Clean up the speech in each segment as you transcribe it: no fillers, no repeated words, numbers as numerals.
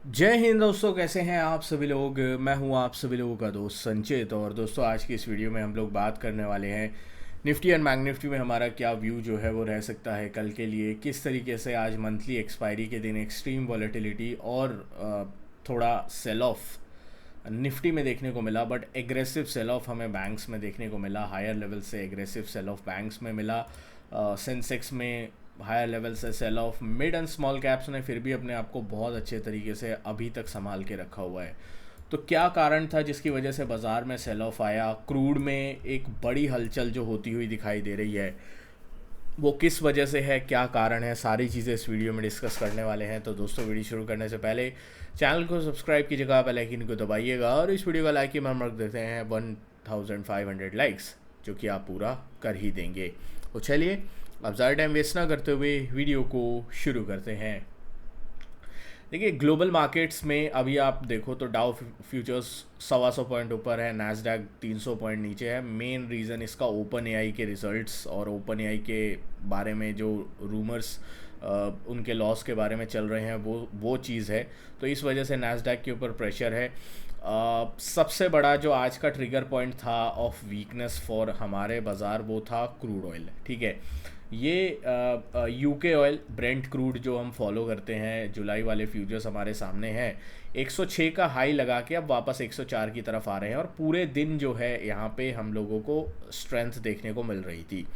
जय हिंद दोस्तों, कैसे हैं आप सभी लोग। मैं हूं आप सभी लोगों का दोस्त संचित। और दोस्तों, आज की इस वीडियो में हम लोग बात करने वाले हैं निफ्टी एंड बैंक निफ्टी में हमारा क्या व्यू जो है वो रह सकता है कल के लिए। किस तरीके से आज मंथली एक्सपायरी के दिन एक्सट्रीम वॉलेटिलिटी और थोड़ा सेल ऑफ निफ्टी में देखने को मिला, बट एग्रेसिव सेल ऑफ हमें बैंक्स में देखने को मिला। हायर लेवल से एग्रेसिव सेल ऑफ बैंक्स में मिला। सेंसेक्स में हायर लेवल से sell off. Mid and small caps ने फिर भी अपने आप को बहुत अच्छे तरीके से अभी तक संभाल के रखा हुआ है। तो क्या कारण था जिसकी वजह से बाज़ार में सेल ऑफ आया। क्रूड में एक बड़ी हलचल जो होती हुई दिखाई दे रही है, वो किस वजह से है, क्या कारण है, सारी चीज़ें इस वीडियो में डिस्कस करने वाले हैं। तो दोस्तों, वीडियो शुरू करने से पहले चैनल को सब्सक्राइब कीजिएगा, बेल आइकन को दबाइएगा और इस वीडियो का लाइक की मार्क देते हैं 1500 लाइक्स, जो कि आप पूरा कर ही देंगे। तो चलिए, अब ज़्यादा टाइम वेस्ट ना करते हुए वीडियो को शुरू करते हैं। देखिए, ग्लोबल मार्केट्स में अभी आप देखो तो डाउ फ्यूचर्स 125 पॉइंट ऊपर है, नैस्डैक 300 पॉइंट नीचे है। मेन रीज़न इसका ओपन एआई के रिजल्ट्स और ओपन एआई के बारे में जो रूमर्स उनके लॉस के बारे में चल रहे हैं, वो चीज़ है। तो इस वजह से नैस्डैक के ऊपर प्रेशर है। सबसे बड़ा जो आज का ट्रिगर पॉइंट था ऑफ वीकनेस फॉर हमारे बाज़ार, वो था क्रूड ऑयल। ठीक है, ये यूके ऑयल ब्रेंट क्रूड जो हम फॉलो करते हैं, जुलाई वाले फ्यूचर्स हमारे सामने हैं। 106 का हाई लगा के अब वापस 104 की तरफ आ रहे हैं और पूरे दिन जो है यहाँ पे हम लोगों को स्ट्रेंथ देखने को मिल रही थी।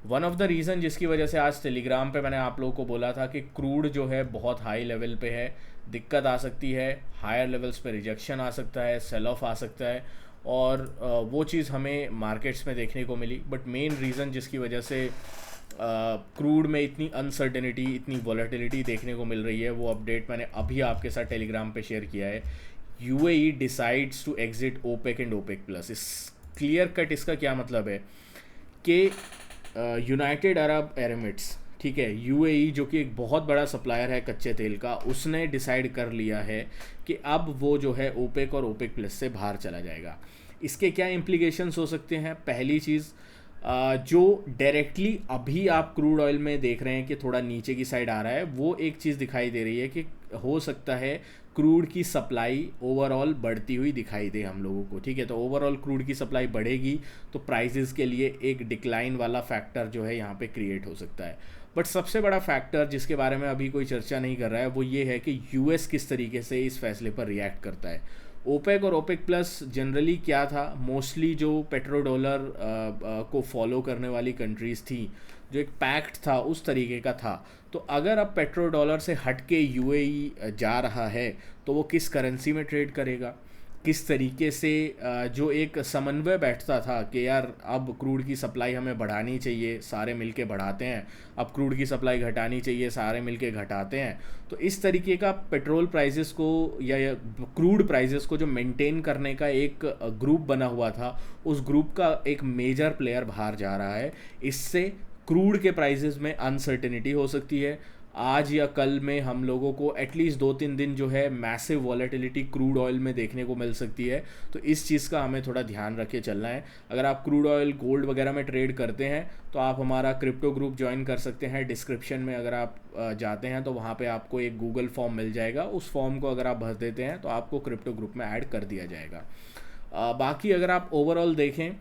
वन ऑफ द रीज़न जिसकी वजह से आज टेलीग्राम पे मैंने आप लोगों को बोला था कि क्रूड जो है बहुत हाई लेवल पे है, दिक्कत आ सकती है, हायर लेवल्स पे रिजेक्शन आ सकता है, सेल ऑफ आ सकता है। और वो चीज़ हमें मार्केट्स में देखने को मिली। बट मेन रीज़न जिसकी वजह से क्रूड में इतनी अनसर्टेनिटी, इतनी वॉलेटिलिटी देखने को मिल रही है, वो अपडेट मैंने अभी आपके साथ टेलीग्राम पे शेयर किया है। UAE decides to exit OPEC and OPEC plus. इस क्लियर कट इसका क्या मतलब है कि यूनाइटेड अरब एमिरेट्स, ठीक है, यूएई जो कि एक बहुत बड़ा सप्लायर है कच्चे तेल का, उसने डिसाइड कर लिया है कि अब वो जो है ओपेक और ओपेक प्लस से बाहर चला जाएगा। इसके क्या इम्प्लीकेशंस हो सकते हैं। पहली चीज़, जो डायरेक्टली अभी आप क्रूड ऑयल में देख रहे हैं कि थोड़ा नीचे की साइड आ रहा है, वो एक चीज़ दिखाई दे रही है कि हो सकता है क्रूड की सप्लाई ओवरऑल बढ़ती हुई दिखाई दे हम लोगों को। ठीक है, तो ओवरऑल क्रूड की सप्लाई बढ़ेगी तो प्राइसेस के लिए एक डिक्लाइन वाला फैक्टर जो है यहाँ पे क्रिएट हो सकता है। बट सबसे बड़ा फैक्टर जिसके बारे में अभी कोई चर्चा नहीं कर रहा है, वो ये है कि यूएस किस तरीके से इस फैसले पर रिएक्ट करता है। ओपेक और ओपेक प्लस जनरली क्या था, मोस्टली जो पेट्रो डॉलर को फॉलो करने वाली कंट्रीज़ थी, जो एक पैक्ट था उस तरीके का था। तो अगर अब पेट्रो डॉलर से हट के यूएई जा रहा है, तो वो किस करेंसी में ट्रेड करेगा, किस तरीके से जो एक समन्वय बैठता था कि यार अब क्रूड की सप्लाई हमें बढ़ानी चाहिए, सारे मिलके बढ़ाते हैं, अब क्रूड की सप्लाई घटानी चाहिए, सारे मिलके घटाते हैं। तो इस तरीके का पेट्रोल प्राइसेस को या क्रूड प्राइसेस को जो मेंटेन करने का एक ग्रुप बना हुआ था, उस ग्रुप का एक मेजर प्लेयर बाहर जा रहा है। इससे क्रूड के प्राइसेस में अनसर्टेनिटी हो सकती है। आज या कल में हम लोगों को एटलीस्ट 2-3 दिन जो है मैसिव वॉलेटिलिटी क्रूड ऑयल में देखने को मिल सकती है। तो इस चीज़ का हमें थोड़ा ध्यान रख के चलना है। अगर आप क्रूड ऑयल, गोल्ड वगैरह में ट्रेड करते हैं तो आप हमारा क्रिप्टो ग्रुप ज्वाइन कर सकते हैं। डिस्क्रिप्शन में अगर आप जाते हैं तो वहाँ पे आपको एक गूगल फॉर्म मिल जाएगा। उस फॉर्म को अगर आप भर देते हैं तो आपको क्रिप्टो ग्रुप में ऐड कर दिया जाएगा। बाकी अगर आप ओवरऑल देखें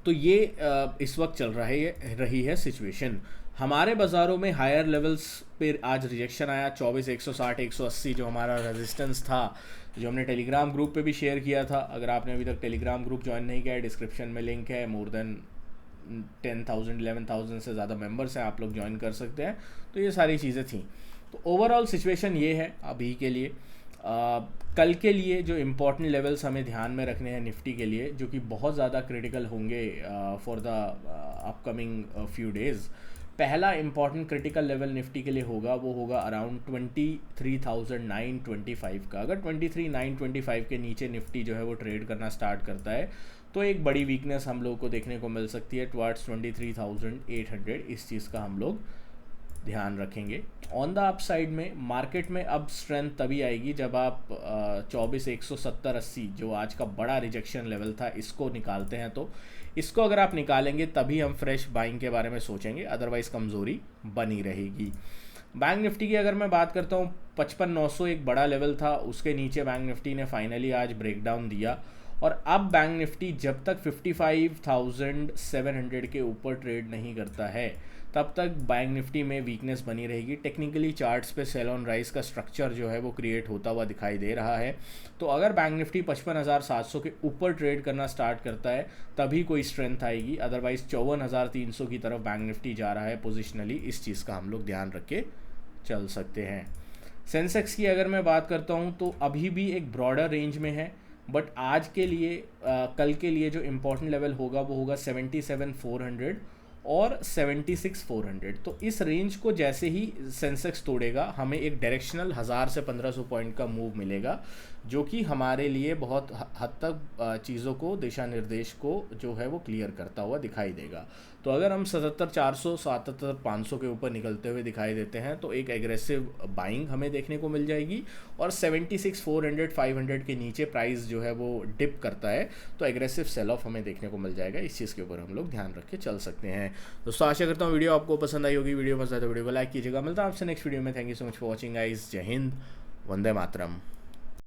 तो ये इस वक्त चल रही है सिचुएशन। हमारे बाज़ारों में हायर लेवल्स पे आज रिजेक्शन आया। 24, 160, 180 जो हमारा रेजिस्टेंस था, जो हमने टेलीग्राम ग्रुप पे भी शेयर किया था। अगर आपने अभी तक टेलीग्राम ग्रुप ज्वाइन नहीं किया है, डिस्क्रिप्शन में लिंक है। मोर देन 10,000 11,000 से ज़्यादा मेंबर्स हैं, आप लोग ज्वाइन कर सकते हैं। तो ये सारी चीज़ें थी। तो ओवरऑल सिचुएशन ये है अभी के लिए। कल के लिए जो इम्पोर्टेंट लेवल्स हमें ध्यान में रखने हैं निफ्टी के लिए, जो कि बहुत ज़्यादा क्रिटिकल होंगे for the upcoming few days. पहला इम्पॉर्टेंट क्रिटिकल लेवल निफ्टी के लिए होगा, वो होगा अराउंड 23,925 का। अगर 23,925 के नीचे निफ्टी जो है वो ट्रेड करना स्टार्ट करता है, तो एक बड़ी वीकनेस हम लोग को देखने को मिल सकती है टुवर्ड्स 23,800। इस चीज़ का हम लोग ध्यान रखेंगे। ऑन द अप साइड में मार्केट में अब स्ट्रेंथ तभी आएगी जब आप 24, 170, 80 जो आज का बड़ा रिजेक्शन लेवल था, इसको निकालते हैं। तो इसको अगर आप निकालेंगे तभी हम फ्रेश बाइंग के बारे में सोचेंगे, अदरवाइज़ कमज़ोरी बनी रहेगी। बैंक निफ्टी की अगर मैं बात करता हूँ, 55,900 एक बड़ा लेवल था, उसके नीचे बैंक निफ्टी ने फाइनली आज ब्रेकडाउन दिया। और अब बैंक निफ्टी जब तक 55,700 के ऊपर ट्रेड नहीं करता है तब तक बैंक निफ्टी में वीकनेस बनी रहेगी। टेक्निकली चार्ट्स पे सेल ऑन राइज का स्ट्रक्चर जो है वो क्रिएट होता हुआ दिखाई दे रहा है। तो अगर बैंक निफ्टी 55,700 के ऊपर ट्रेड करना स्टार्ट करता है तभी कोई स्ट्रेंथ आएगी, अदरवाइज 54,300 की तरफ बैंक निफ्टी जा रहा है पोजिशनली, इस चीज़ का हम लोग ध्यान रख के चल सकते हैं। सेंसेक्स की अगर मैं बात करता हूँ तो अभी भी एक ब्रॉडर रेंज में है, बट आज के लिए कल के लिए जो इम्पोर्टेंट लेवल होगा वो होगा 77,400 और 76,400। तो इस रेंज को जैसे ही सेंसेक्स तोड़ेगा हमें एक डायरेक्शनल 1000 से 1500 पॉइंट का मूव मिलेगा, जो कि हमारे लिए बहुत हद तक चीज़ों को, दिशा निर्देश को जो है वो क्लियर करता हुआ दिखाई देगा। तो अगर हम 77,400 77,500 के ऊपर निकलते हुए दिखाई देते हैं तो एक एग्रेसिव बाइंग हमें देखने को मिल जाएगी। और 76,400 500 के नीचे प्राइस जो है वो डिप करता है तो एग्रेसिव सेल ऑफ हमें देखने को मिल जाएगा। इस चीज़ के ऊपर हम लोग ध्यान रख के चल सकते हैं। दोस्तों आशा करता हूँ वीडियो आपको पसंद आई होगी। वीडियो पसंद आए तो वीडियो को लाइक कीजिएगा। मिलता है आपसे नेक्स्ट वीडियो में। Thank you so much for watching guys. जय हिंद, वंदे मातरम।